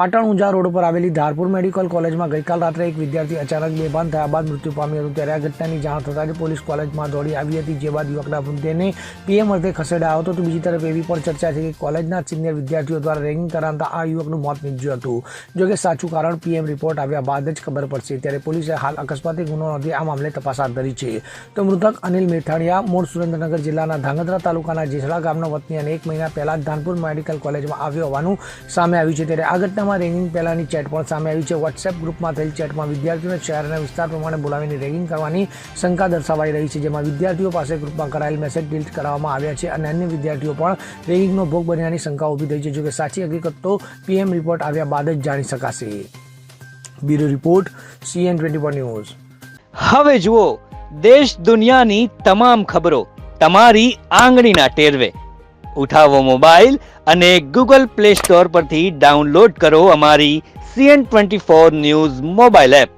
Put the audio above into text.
Patan Unjha road પર આવેલી Dharpur medical કોલેજમાં ગઈકાલ રાત્રે એક વિદ્યાર્થી અચાનક બેભાન થયા બાદ મૃત્યુ પામ્યો હતો. ત્યારે આ ઘટનાની જાણ થતાં જ પોલીસ કોલેજમાં દોડી આવી હતી, જે બાદ યુવકના મૃતદેહને પીએમ અર્થે ખસેડાયો હતો. તો બીજી તરફ એવી પણ ચર્ચા છે કે કોલેજના સિનિયર વિદ્યાર્થીઓ દ્વારા રેગિંગ કરાતા આ યુવકનું મોત નીપજ્યું હતું. જોકે સાચું કારણ પીએમ રિપોર્ટ આવ્યા બાદ જ ખબર પડશે. ત્યારે પોલીસે હાલ અકસ્માતે ગુનો નોંધી આ મામલે તપાસ હાથ ધરી છે. તો મૃતક અનિલ મેથાણીયા મૂળ સુરેન્દ્રનગર જિલ્લાના ધાંગધ્રા તાલુકાના જેસડા ગામનો વતની અને 1 મહિના પહેલા જ ધાનપુર મેડિકલ કોલેજમાં આવ્યો હોવાનું સામે આવ્યું છે. ત્યારે આ ઘટનામાં રેગિંગ પહેલાની ચેટ પણ સામે આવી છે. વોટ્સએપ ગ્રુપમાં થયેલ ચેટમાં વિદ્યાર્થીઓને શહેર અને વિસ્તાર પ્રમાણે બોલાવીને રેગિંગ કરવાની શંકા દર્શાવાઈ રહી છે, જેમાં વિદ્યાર્થીઓ પાસે ગ્રુપમાં કરાયેલ મેસેજ ડિલીટ કરવામાં આવ્યા છે અને અન્ય વિદ્યાર્થીઓ પણ રેગિંગનો ભોગ બન્યાની શંકા ઊભી થઈ છે. જોકે સાચી હકીકત તો પીએમ રિપોર્ટ આવ્યા બાદ જ જાણી શકાશે. Bureau report CN24 news. હવે જુઓ દેશ દુનિયાની તમામ ખબરો તમારી આંગળીના ટેરવે. ઉઠાવો મોબાઈલ અને ગૂગલ પ્લે સ્ટોર પરથી ડાઉનલોડ કરો અમારી CN24 ન્યૂઝ મોબાઈલ એપ.